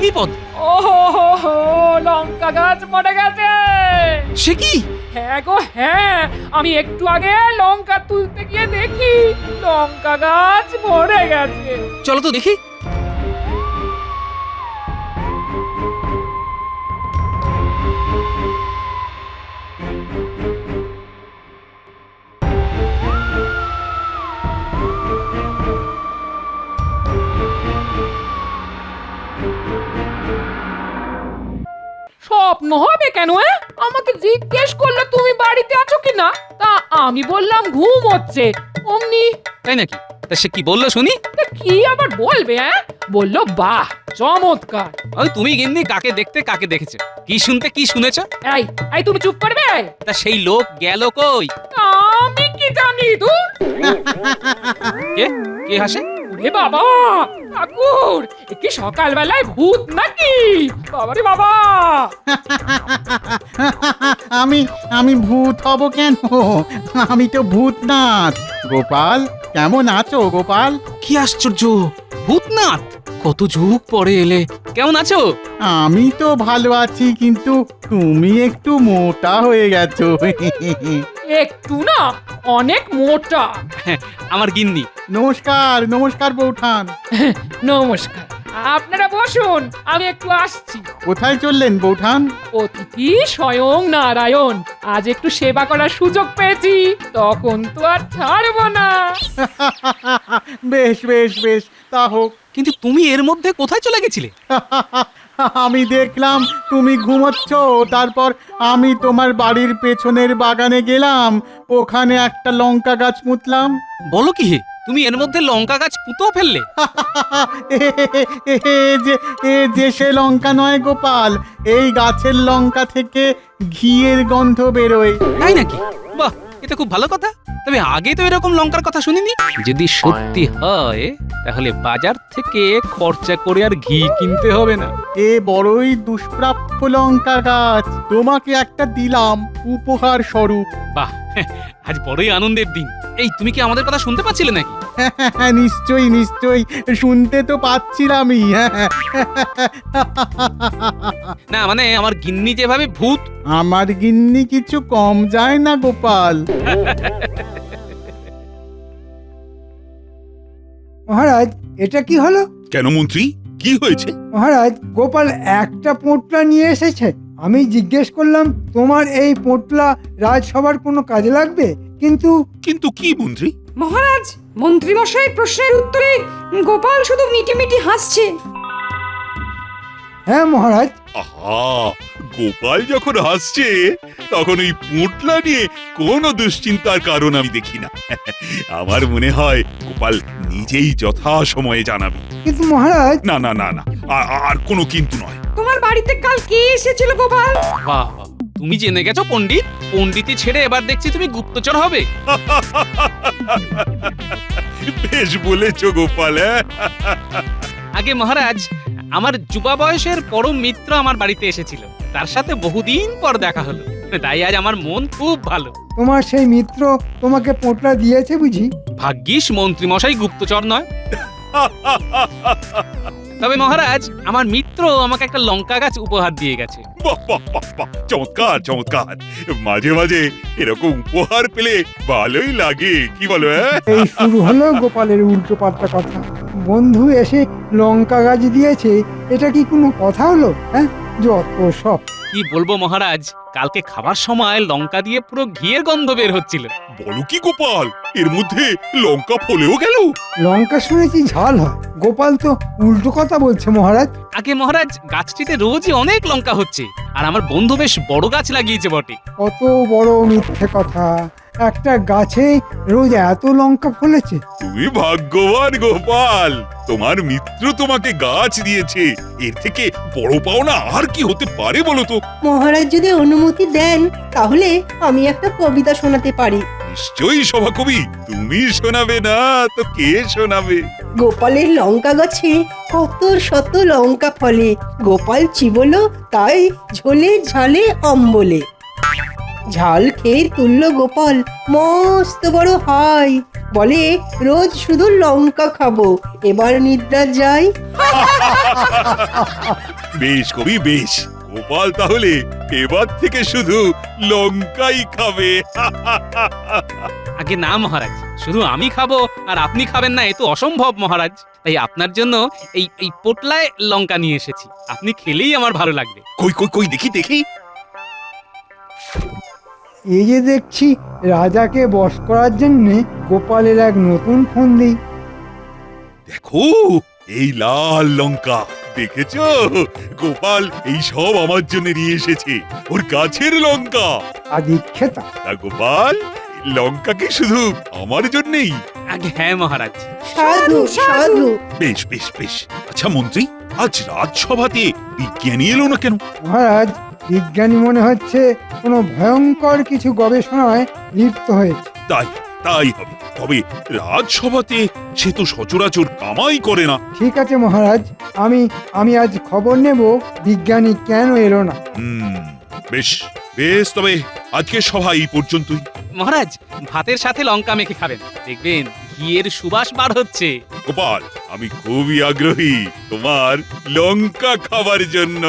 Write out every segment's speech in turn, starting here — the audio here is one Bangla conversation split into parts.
বিপদ? ও লঙ্কা গাছ মরে গেছে। সে কি? হ্যাঁ গো হ্যাঁ, আমি একটু আগে লঙ্কা তুলতে গিয়ে দেখি লঙ্কা গাছ মরে গেছে। চলো তো দেখি। স্বপ্ন হবে কেন? আমাকে জিজ্ঞেস করলে তুমি বাড়িতে আছো কিনা, তা আমি বললাম ঘুম হচ্ছে। অমনি তাই নাকি? তা সে কি বললো শুনি? তা কি আবার বলবে? বললো বাহ চমৎকার। ওই তুমি গিন্নি কাকে দেখতে কাকে দেখেছো, কি শুনতে কি শুনেছো? এই এই তুমি চুপ করবে। তা সেই লোক গেল কই? আমি কি জানি ধুর। কে কে হাসে? ওরে বাবা ঠাকুর, এ কি সকালবেলায় ভূত নাকি? বাবারে বাবা। আমি ভূত হব কেন? আমি তো ভূতনাথ। গোপাল, কেমন আছো গোপাল? কি আশ্চর্য, ভূতনাথ! কত যুগ পরে এলে, কেমন আছো? আমি তো ভালো আছি, কিন্তু তুমি একটু মোটা হয়ে গেছো। একটু না, অনেক মোটা। আমার গিন্নি। নমস্কার নমস্কার বৌঠান। নমস্কার, আপনারা বসুন, আমি একটু আসছি। কোথায় চললেন বৌঠান? অতিথি স্বয়ং নারায়ণ, আজ একটু সেবা করার সুযোগ পেয়েছি, তখন তো আর ছাড়বো না। বেশ বেশ বেশ, তা হোক। কিন্তু তুমি এর মধ্যে কোথায় চলে গেছিলে? আমি দেখলাম তুমি ঘুমোচ্ছ, তারপর আমি তোমার বাড়ির পেছনের বাগানে গেলাম, ওখানে একটা লঙ্কা গাছ পুঁতলাম। বলো কি হে, তুমি এর মধ্যে লঙ্কা গাছ পুঁতেও ফেললে? যে সে লঙ্কা নয় গোপাল, এই গাছের লঙ্কা থেকে ঘিয়ের গন্ধ বেরোয়। তাই নাকি? বাহ, এটা খুব ভালো কথা। তবে আগে তো এরকম লঙ্কার কথা শুনিনি। যদি সত্যি হয় তাহলে বাজার থেকে খরচা করে আর ঘি কিনতে হবে না। এ বড়ই দুষ্প্রাপ্য লঙ্কা গাছ, তোমাকে একটা দিলাম উপহার স্বরূপ। বাহ, আজ বড়ই আনন্দের দিন। এই তুমি কি আমাদের কথা শুনতে পাচ্ছিলে নাকি? নিশ্চয়ই নিশ্চয়ই, শুনতে তো পাচ্ছিলামই। না মানে আমার গিন্নি যেভাবে ভূত। আমার গিন্নি কিছু কম যায় না গোপাল। মহারাজ, এটা কি হলো? কেন মন্ত্রী, কি হয়েছে? মহারাজ, গোপাল একটা পোঁটলা নিয়ে এসেছে। আমি জিজ্ঞেস করলাম তোমার এই পোঁটলা রাজসভার কোনো কাজে লাগবে, কিন্তু কিন্তু কি মন্ত্রী? মহারাজ, মন্ত্রীমশাইয়ের প্রশ্নের উত্তরে গোপাল শুধু মিটিমিটি হাসছে। হ্যাঁ মহারাজ। আহা, গোপাল যখন হাসছে তখন ওই পোঁটলা নিয়ে কোনো দুশ্চিন্তার কারণ আমি দেখি না। আমার মনে হয় গোপাল নিজেই যথা সময়ে জানাবে। কিন্তু মহারাজ, না না না না, আর কোনো কিন্তু নয়। তোমার বাড়িতে কাল কে এসেছিল গোপাল? বাহ, তুমি জেনে গেছো পণ্ডিত। পণ্ডিতি ছেড়ে এবার দেখছি তুমি গুপ্তচর হবে। বেশ বলেছো গোপাল। আগে মহারাজ, আমার যুবা বয়সের পরম মিত্র আমার বাড়িতে এসেছিল, তার সাথে বহুদিন পর দেখা হলো, তাই আজ আমার মন খুব ভালো। তোমার সেই মিত্র তোমাকে পোঁটলা দিয়েছে বুঝি? ভাগ্যিস মন্ত্রী মশাই গুপ্তচর নয়। তবে মহারাজ, আমার মিত্র আমাকে একটা লঙ্কা গাছ উপহার দিয়ে গেছে। বাহ বাহ বাহ বাহ, চমৎকার চমৎকার। মাঝে মাঝে এরকম উপহার পেলে ভালোই লাগে, কি বলো? এই শুরু হলো গোপালের উল্টো পাল্টা কথা। বন্ধু এসে লঙ্কা গাছ দিয়েছে, এটা কি কোনো কথা হলো? হ্যাঁ, যত সব। কি বলবো মহারাজ, কালকে খাবার সময় লঙ্কা দিয়ে পুরো ঘিয়ের গন্ধ বের হচ্ছিল। বলো কি গোপাল, এর মধ্যে লঙ্কা ফলেও গেল? লঙ্কা শুনেছি ঝাল হয়, গোপাল তো উল্টো কথা বলছে মহারাজ। আগে মহারাজ, গাছটিতে রোজই অনেক লঙ্কা হচ্ছে, আর আমার বন্ধু বেশ বড় গাছ লাগিয়েছে বটে। কত বড় মিথ্যে কথা! একটা গাছে রোজ এত লঙ্কা ফলেছে। তুমি ভাগ্যবান গোপাল, তোমার মিত্র তোমাকে গাছ দিয়েছে, এর থেকে বড় পাওনা আর কি হতে পারে বলো তো? মহারাজ যদি অনুমতি দেন তাহলে আমি একটা কবিতা শোনাতে পারি। নিশ্চয়ই সভাকবি, তুমি শোনাবে না তো কে শোনাবে? গোপালের লঙ্কা গাছে কত শত লঙ্কা ফলে, গোপাল চিবলো তাই ঝোলে ঝালে অম্বলে। ঝাল খেয়ে তুলল গোপাল মস্ত বড় হাই, বলে রোজ শুধু লঙ্কা খাবো, এবার নিদ্রা যাই। বেশ কবি বেশ, গোপাল তাহলে এবার থেকে শুধু লঙ্কাই খাবে। আগে না মহারাজ, শুধু আমি খাবো আর আপনি খাবেন না, এ তো অসম্ভব মহারাজ। তাই আপনার জন্য এই পোটলায় লঙ্কা নিয়ে এসেছি, আপনি খেলেই আমার ভালো লাগবে। কই কই কই দেখি দেখি। এই যে দেখছি রাজাকে বশ করার জন্য গোপালের এক নতুন ফোন দিই। দেখো এই লাল লঙ্কা, দেখেছো? গোপাল এই সব আমার জন্য নিয়ে এসেছে, ওর গাছের লঙ্কা। আদিক্ষেতা তা গোপাল, এই লঙ্কা কি শুধু আমার জন্যই? আগে হ্যাঁ মহারাজ। সাধু সাধু। বেশ বেশ বেশ। আচ্ছা মন্ত্রী, আজ রাজসভাতে বিজ্ঞানী এলো না কেন? মহারাজ, বিজ্ঞানী মনে হচ্ছে কোনো ভয়ঙ্কর কিছু গবেষণায় লিপ্ত হয়েছে। তাই তাই হবে, তবে রাজসভাতে সে তো সচরাচর কামাই করে না। ঠিক আছে মহারাজ, আমি আজ খবর নেব বিজ্ঞানী কেন এলো না। বেশ বেশ, তবে আজকে সভা এই পর্যন্তই। মহারাজ, ভাতের সাথে লঙ্কা মেখে খাবেন, দেখবেন ঘিয়ের সুবাস বার হচ্ছে। গোপাল, আমি খুবই আগ্রহী তোমার লঙ্কা খাবার জন্য।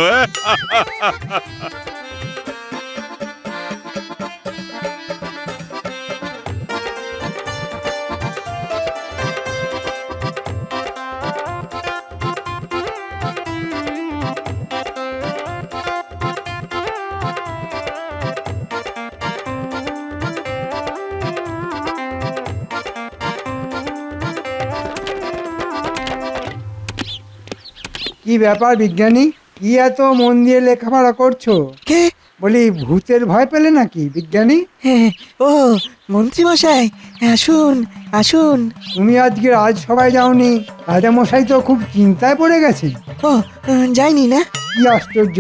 কি ব্যাপার বিজ্ঞানী, কি এত মন দিয়ে লেখাপড়া করছো? কে? বলি ভূতের ভয় পেলে নাকি বিজ্ঞানী? হ্যাঁ, ও মন্ত্রী মশাই, আসুন আসুন। তুমি আজকে রাজসভায় যাওনি, রাজামশাই তো খুব চিন্তায় পড়ে গেছে। ও যাইনি না। কি আশ্চর্য,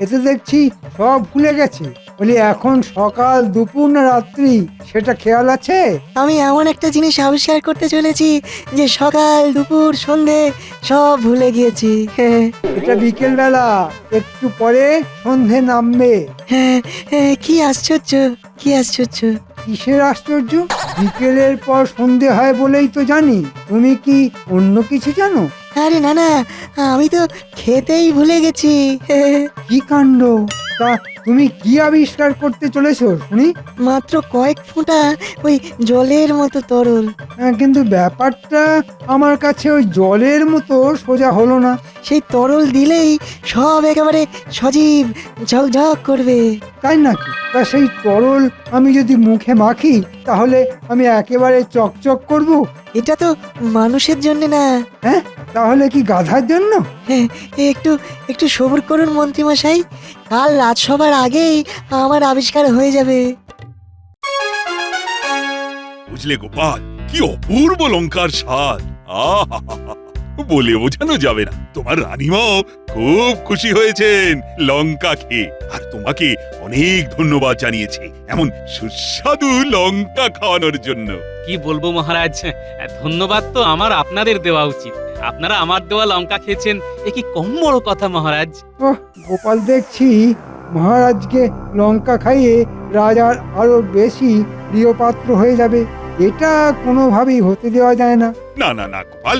এতে দেখছি সব ভুলে গেছে। বলি এখন সকাল দুপুর না রাত্রি সেটা খেয়াল আছে? আমি এমন একটা জিনিস আবিষ্কার করতে চলেছি যে সকাল দুপুর সন্ধে সব ভুলে গিয়েছি। হ্যাঁ এটা বিকেল বেলা, একটু পরে সন্ধে নামবে। হ্যাঁ, কি আশ্চর্য, কি আশ্চর্য। কিসের আশ্চর্য? বিকেলের পর সন্ধে হয় বলেই তো জানি, তুমি কি অন্য কিছু জানো? আরে না না, আমি তো খেতেই ভুলে গেছি। কি কাণ্ড! তা তুমি কি আবিষ্কার করতে চলেছো শুনি? মাত্র কয়েক ফোঁটা ওই জলের মতো তরল। কিন্তু ব্যাপারটা আমার কাছে ওই জলের মতো সোজা হলো না। সেই তরল দিলেই সব একেবারে সজীব ঝকঝক করবে। তাই নাকি? তা সেই তরল আমি যদি মুখে মাখি তাহলে আমি একেবারে চকচক করব? এটা তো মানুষের জন্য না। হ্যাঁ, তাহলে কি গাধার জন্য? হ্যাঁ, একটু একটু সবুর করুন মন্ত্রী মশাই, কাল রাজসভার আগেই আমার আবিষ্কার হয়ে যাবে। বুঝলে গোপাল, কি অপূর্ব লঙ্কার স্বাদ! আহা, বলে বোঝানো যাবে না। তোমার রানীমাও খুব খুশি হয়েছেন লঙ্কা খেয়ে, আর তোমাকে অনেক ধন্যবাদ জানিয়েছে এমন সুস্বাদু লঙ্কা খাওয়ানোর জন্য। কি বলবো মহারাজ, ধন্যবাদ তো আমার আপনাদের দেওয়া উচিত। আপনারা আমার দেওয়া লঙ্কা খেয়েছেন, এ কি কম বড় কথা মহারাজ। ওহ, গোপাল দেখছি মহারাজকে লঙ্কা খাইয়ে রাজার আরো বেশি প্রিয় পাত্র হয়ে যাবে। এটা কোনোভাবেই হতে দেওয়া যায় না। না না না গোপাল,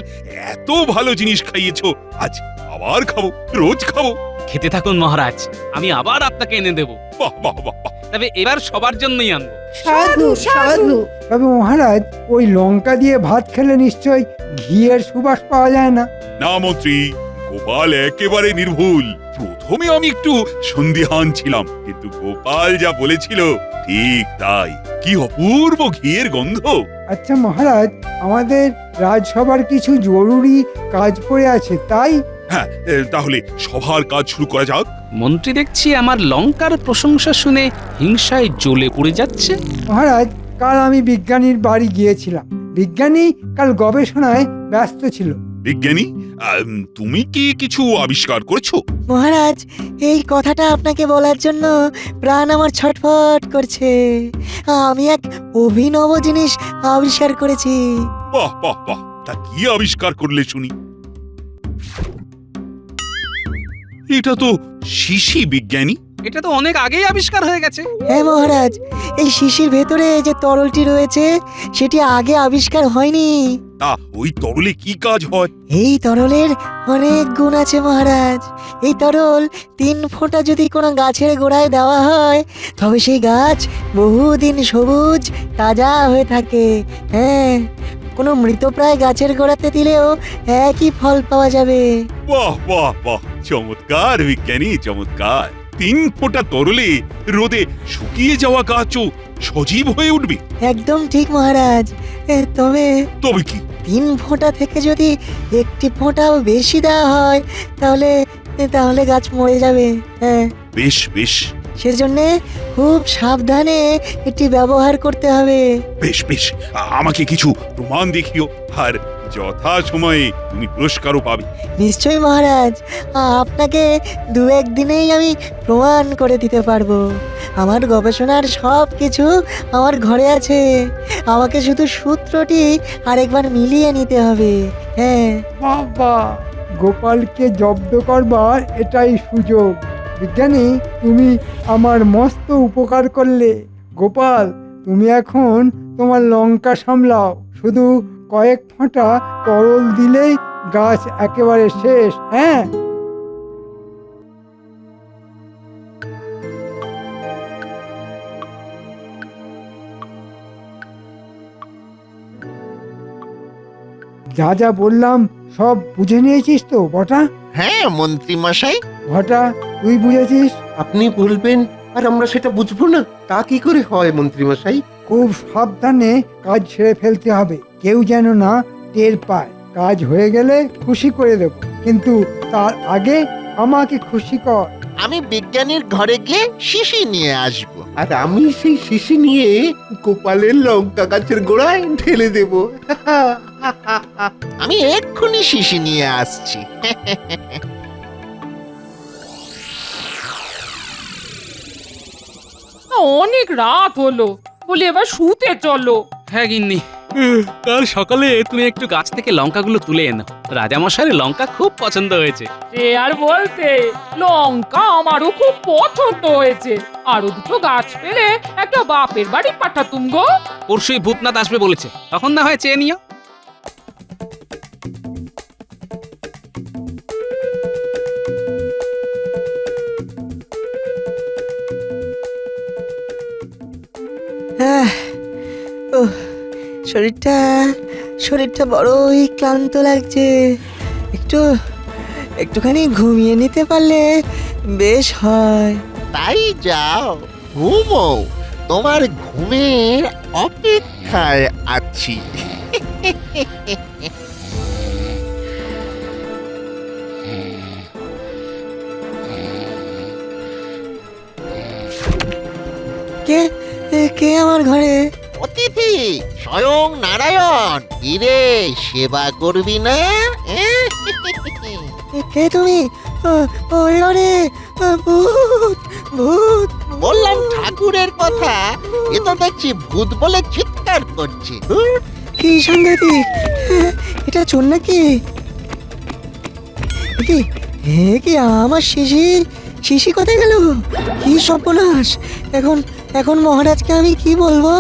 এত ভালো জিনিস খাইয়েছো, আজ আবার খাবো, রোজ খাবো। খেতে থাকুন মহারাজ, আমি আবার আপনাকে এনে দেবো। বাহ বাহ বাহ বাহ। তবে এবার সবার জন্যই আনবো। সাধু সাধু। তবে মহারাজ, ওই লঙ্কা দিয়ে ভাত খেলে নিশ্চয় ঘিয়ের সুবাস পাওয়া যায় না? না মন্ত্রী, গোপাল একেবারে নির্ভুল। প্রথমে আমি একটু সন্দিহান ছিলাম, কিন্তু গোপাল যা বলেছিল ঠিক তাই। কি অপূর্ব ঘিয়ের গন্ধ! আচ্ছা মহারাজ, আমাদের রাজসভার কিছু জরুরি কাজ পড়ে আছে, তাই? হ্যাঁ, তাহলে সভার কাজ শুরু করা যাক। মন্ত্রী দেখছি আমার লঙ্কার প্রশংসা শুনে হিংসায় জ্বলে পড়ে যাচ্ছে। মহারাজ, কাল আমি বিজ্ঞানীর বাড়ি গিয়েছিলাম। বিজ্ঞানী কাল গবেষণায় ব্যস্ত ছিল। বিজ্ঞানী, তুমি কি কিছু আবিষ্কার করেছো? মহারাজ, এই কথাটা আপনাকে বলার জন্য প্রাণ আমার ছটফট করছে। আমি এক অভিনব জিনিস আবিষ্কার করেছি। বাহ বাহ বাহ, তা কি আবিষ্কার করলে শুনি? এটা তো শিশি বিজ্ঞানী। এটা তো অনেক আগেই আবিষ্কার হয়ে গেছে। হ্যাঁ মহারাজ, এই শিশির ভেতরে যে তরলটি রয়েছে সেটি আগে আবিষ্কার হয়নি। তা ওই তরলে কি কাজ হয়? এই তরলের অনেক গুণ আছে মহারাজ। এই তরল 3 ফোঁটা যদি কোনো গাছের গোড়ায় দেওয়া হয় তবে সেই গাছ বহুদিন সবুজ তাজা হয়ে থাকে। হ্যাঁ, কোনো মৃতপ্রায় গাছের গোড়াতে দিলেও একই ফল পাওয়া যাবে। বাহ বাহ বাহ, চমৎকার বিজ্ঞানী, চমৎকার। 3 ফোঁটা তরলে রোদে শুকিয়ে যাওয়া গাছও সজীব হয়ে উঠবে। একদম ঠিক মহারাজ। তবে তবে কি? 3 ফোঁটা থেকে যদি একটি ফোঁটাও বেশি দেওয়া হয় তাহলে তাহলে গাছ মরে যাবে। হ্যাঁ, বেশ বেশ সেজন্যে খুব সাবধানে এটি ব্যবহার করতে হবে। বেশ বেশ, আমাকে কিছু প্রমাণ দেখিও, আর যথা সময়ে তুমি পুরস্কারও পাবে। নিশ্চয়ই মহারাজ, আপনাকে 2-1 দিনেই আমি প্রমাণ করে দিতে পারবো। আমার গবেষণার সব কিছু আমার ঘরে আছে। আমাকে শুধু সূত্রটি আরেকবার মিলিয়ে নিতে হবে। হ্যাঁ, বাবা, গোপালকে জব্দ করবার এটাই সুযোগ। বিজ্ঞানী, তুমি আমার মস্ত উপকার করলে। গোপাল, তুমি এখন তোমার লঙ্কা সামলাও। শুধু কয়েক ফোঁটা তরল দিলেই গাছ একেবারে শেষ। হ্যাঁ, যা যা বললাম সব বুঝে নিয়েছিস তো বটা? হ্যাঁ মন্ত্রী মশাই, ঘটা, তুই বুঝেছিস? আপনি বলবেন আর আমরা সেটা বুঝবো না, তা কি করে হয় মন্ত্রী মশাই? খুব সাবধানে কাজ ছেড়ে ফেলতে হবে, কেউ যেন না টের পায়। কাজ হয়ে গেলে খুশি করে দেব, কিন্তু তার আগে আমাকে খুশি কর। আমি বিজ্ঞানীর ঘরে গিয়ে শিশি নিয়ে আসব। আর আমি সেই শিশি নিয়ে গোপালের লঙ্কা গাছের গোড়ায় ঢেলে দেব। আমি এক্ষুনি শিশি নিয়ে আসছি। অনেক রাত হলো, বলি এবার শুতে চলো। হ্যাঁ গিন্নি, কাল সকালে তুমি একটু গাছ থেকে লঙ্কাগুলো তুলে এনো। রাজামশাইয়ের লঙ্কা খুব পছন্দ হয়েছে। সে আর বলতে, লঙ্কা আমারও খুব পছন্দ হয়েছে। আরো 2টো গাছ পেলে একটা বাপের বাড়ি পাঠাতুম গো। পরশুই ভূতনাথ আসবে বলেছে, তখন না হয় চেয়ে নিও। আহ, উহ, শরীরটা শরীরটা বড়ই ক্লান্ত লাগছে। একটুখানি ঘুমিয়ে নিতে পারলে বেশ হয়। তাই যাও, ঘুমো। তোমার ঘুমের অপেক্ষায় আছি। কে কে আমার ঘরে? অতিথি স্বয়ং নারায়ণ। ইরে, সেবা করবি না? কে তুমি? ওরে ওরে, ভূত ভূত! বললাম ঠাকুরের কথা, এ তো দেখছি ভূত বলে চিৎকার করছে। কি সাংঘাতিক! এটা চোর নাকি? কি আমার শিশি কোথায় গেল? কি সর্বনাশ! এখন মহারাজকে আমি কি বলবো?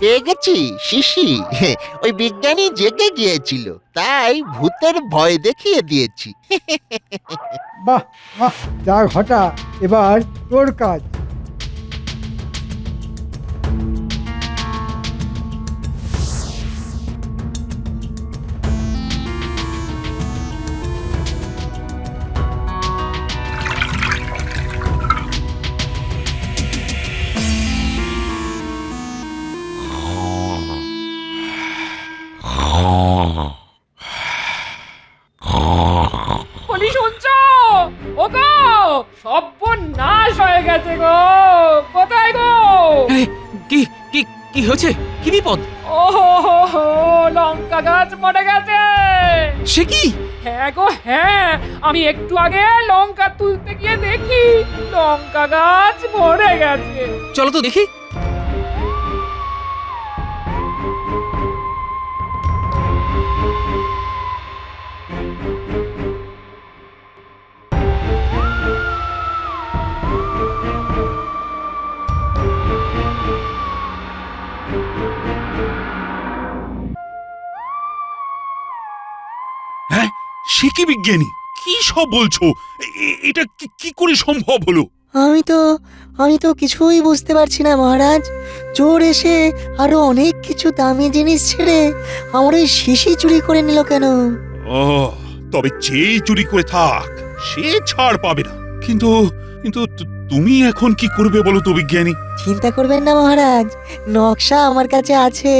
পেয়ে গেছি শিশি। ওই বিজ্ঞানী জেগে গিয়েছিল, তাই ভূতের ভয় দেখিয়ে দিয়েছি। বাহ বাহ, যা ঘটা, এবার তোর কাজ। বলি শুনছো? ও গো, সর্বনাশ হয়ে গেছে গো। কোথায় গো? আরে, কি কি কি হয়েছে? কি বিপদ? ও লঙ্কা গাছ মরে গেছে। সে কি? হ্যাঁ গো হ্যাঁ, আমি একটু আগে লঙ্কা তুলতে গিয়ে দেখি লঙ্কা গাছ মরে গেছে। চলো তো দেখি। কি বিজ্ঞানী, কি সব বলছো? এটা কি করে সম্ভব হলো? আমি তো কিছুই বুঝতে পারছি না মহারাজ। চোর এসে আরো অনেক কিছু দামি জিনিস ছেড়ে আমার ওই শিশি চুরি করে নিল কেন? ও, তবে যেই চুরি করে থাক সে ছাড় পাবে না। কিন্তু কিন্তু তুমি এখন কি করবে বলো তো বিজ্ঞানী? চিন্তা করবেন না মহারাজ, নকশা আমার কাছে আছে।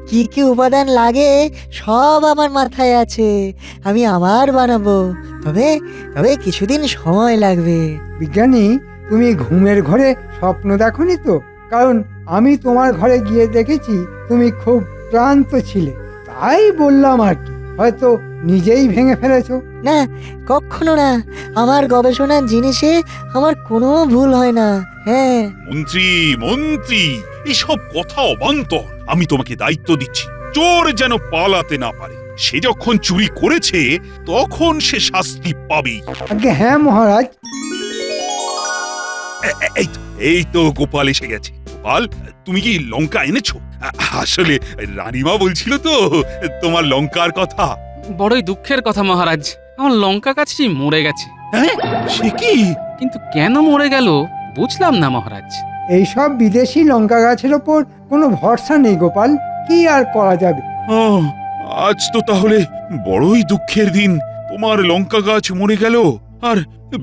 কি কি উপাদান লাগে সব আমার মাথায় আছে। আমি আবার বানাবো, তবে তবে কিছুদিন সময় লাগবে। বিজ্ঞানী, তুমি ঘুমের ঘরে স্বপ্ন দেখোনি তো? কারণ আমি তোমার ঘরে গিয়ে দেখেছি তুমি খুব ক্লান্ত ছিলে, তাই বললাম আর কি। হয়তো নিজেই ভেঙে ফেলেছো। না, কখনো না। আমার গবেষণার জিনিসে আমার কোনো ভুল হয় না। হ্যাঁ। মন্ত্রী, এসব কথা অবান্তর। আমি তোমাকে দায়িত্ব দিচ্ছি, চোর যেন পালাতে না পারে। সে যখন চুরি করেছে তখন সে শাস্তি পাবে। আগে হ্যাঁ মহারাজ। এই তো গোপাল এসে গেছে। গোপাল, তুমি কি লঙ্কা এনেছো? আসলে রানীমা বলছিল তো তোমার লঙ্কার কথা। বড়ই দুঃখের কথা মহারাজ, আমার লঙ্কা গাছটি মরে গেছে। হ্যাঁ, সে কি? কিন্তু কেন মরে গেল বুঝলাম না মহারাজ। এইসব বিদেশি লঙ্কা গাছের ওপর কোনো ভরসা নেই গোপাল, কি আর করা যাবে। আজ তো তাহলে বড়ই দুঃখের দিন। তোমার লঙ্কা গাছ মরে গেল, আর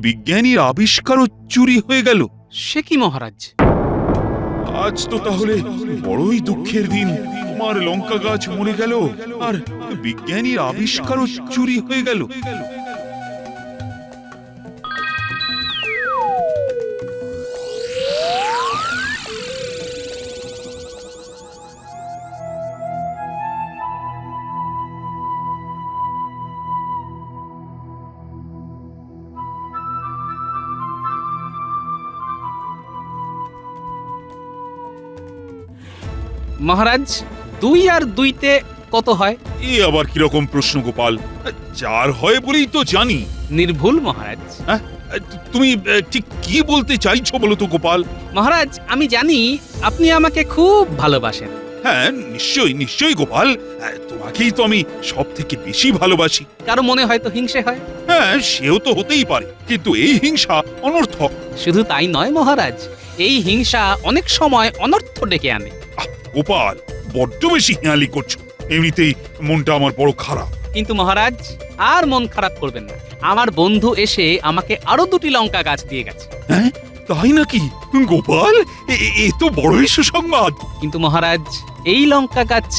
বিজ্ঞানীর আবিষ্কারও চুরি হয়ে গেল। সে কি মহারাজ? আজ তো তাহলে বড়ই দুঃখের দিন। তোমার লঙ্কা গাছ মরে গেল, আর বিজ্ঞানীর আবিষ্কারও চুরি হয়ে গেল। মহারাজ, 2 আর 2-তে কত হয়? এ আবার কিরকম প্রশ্ন গোপাল? 4 হয় বলেই তো জানি। নির্ভুল মহারাজ। হ্যাঁ, তুমি ঠিক কি বলতে চাইছো বলো তো গোপাল? মহারাজ, আমি জানি আপনি আমাকে খুব ভালোবাসেন। হ্যাঁ, নিশ্চয়ই গোপাল। তোমাকেই তো আমি সব থেকে বেশি ভালোবাসি। কারো মনে হয়তো হিংসে হয়। হ্যাঁ, সেও তো হতেই পারে, কিন্তু এই হিংসা অনর্থক। শুধু তাই নয় মহারাজ, এই হিংসা অনেক সময় অনর্থ ডেকে আনে। গোপাল, বড্ড বেশি হেঁয়ালি করছো। এমনিতেই মনটা আমার বড় খারাপ। কিন্তু মহারাজ, আর মন খারাপ করবেন না। আমার বন্ধু এসে আমাকে আরো 2টি লঙ্কা গাছ দিয়ে গেছে। হ্যাঁ, তাই নাকি? গোপাল, এ তো বড়ই সুসংবাদ। কিন্তু মহারাজ, এই লঙ্কা গাছ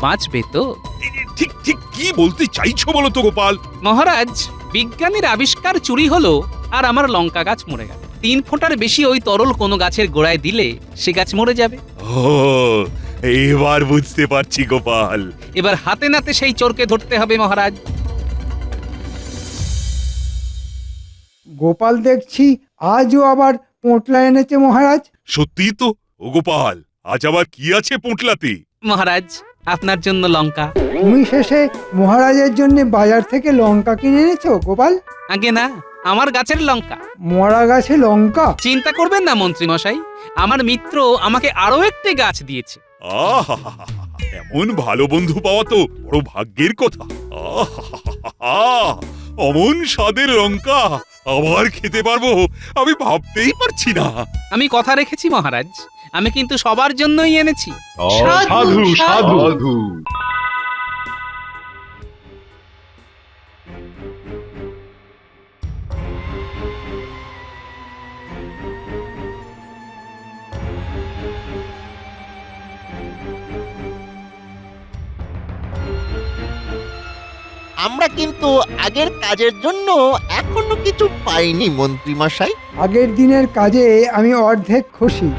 বাঁচবে তো? ঠিক কি বলতে চাইছো বলো তো গোপাল? মহারাজ, বিজ্ঞানীর আবিষ্কার চুরি হলো আর আমার লঙ্কা গাছ মরে গেল। 3 ফোঁটার বেশি ওই তরল কোনো গাছের গোড়ায় দিলে সে গাছ মরে যাবে। ও, এবার বুঝতে পারছি গোপাল। এবার হাতে নাতে সেই চোরকে ধরতে হবে মহারাজ। গোপাল দেখছি আজও আবার পোঁটলা এনেছে মহারাজ। সত্যি তো। ও গোপাল, আজ আবার কি আছে পোঁটলাতে? মহারাজ, আপনার জন্য লঙ্কা। তুমি শেষে মহারাজের জন্য বাজার থেকে লঙ্কা কিনে এনেছো গোপাল? আগে না, আমার গাছের লঙ্কা। মরা গাছে লঙ্কা? চিন্তা করবেন না মন্ত্রী মশাই, আমার মিত্র আমাকে আরো একটি গাছ দিয়েছে। আহা, এমন ভালো বন্ধু পাওয়া তো বড় ভাগ্যের কথা। অমন স্বাদের লঙ্কা আবার খেতে পারবো আমি ভাবতেই পারছি না। আমি কথা রেখেছি মহারাজ, আমি কিন্তু সবার জন্যই এনেছি। সাধু সাধু। আমরা কিন্তু আগের কাজের জন্য এখনো কিছু পাইনি মন্ত্রী মশাই। আগের দিনের কাজে আমি অর্ধেক খুশি,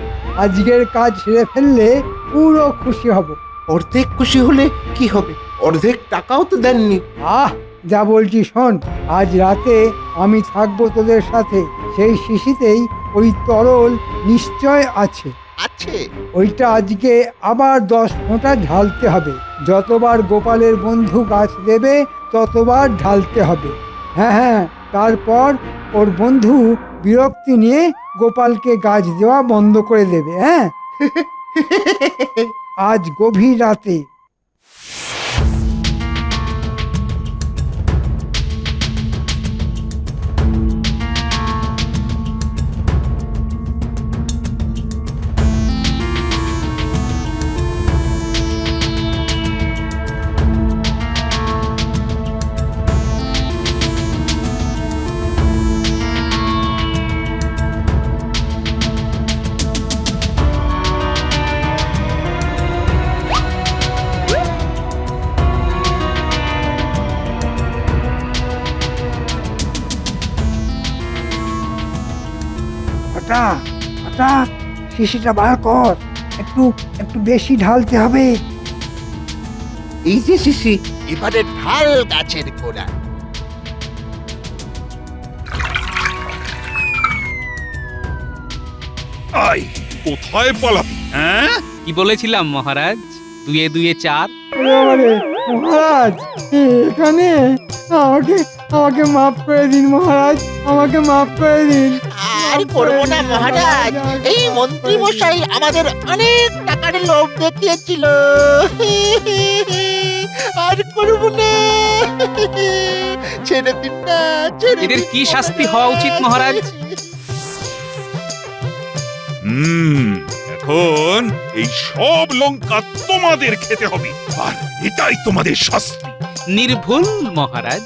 আজকের কাজ সেরে ফেললে পুরো খুশি হব। অর্ধেক খুশি হলে কি হবে? অর্ধেক টাকাও তো দেননি। আহ, যা বলছি শোন, আজ রাতে আমি থাকবো তোদের সাথে। সেই শিশিতেই ওই তরল নিশ্চয় আছে। আছে? ওইটা আজকে আবার 10 ফোঁটা ঢালতে হবে। যতবার গোপালের বন্ধু গাছ দেবে ততবার ঢালতে হবে। হ্যাঁ, তারপর ওর বন্ধু বিরক্তি নিয়ে গোপালকে গাছ দেওয়া বন্ধ করে দেবে। হ্যাঁ, আজ গভীর রাতে। ঘটা ঘটা শিশিটা বার কর, একটু একটু বেশি ঢালতে হবে। এই যে শিশি, এবারে ঢাল গাছের গোড়া। আই কোথায় পালাবি হ্যাঁ? কি বলেছিলাম মহারাজ, দুয়ে দুয়ে চার। ওরে বাবারে, মহারাজ এখানে আমাকে আমাকে মাফ করে দিন মহারাজ, আমাকে মাফ করে দিন। আর করবো না মহারাজ, এই মন্ত্রী মশাই আমাদের অনেক টাকার লোভ দেখিয়েছিল, আর করবো না, ছেড়ে দিন না, ছেড়ে এদের দিন কি শাস্তি হওয়া উচিত মহারাজ? এখন এই সব লঙ্কা তোমাদের খেতে হবে, আর এটাই তোমাদের শাস্তি। নির্ভুল মহারাজ।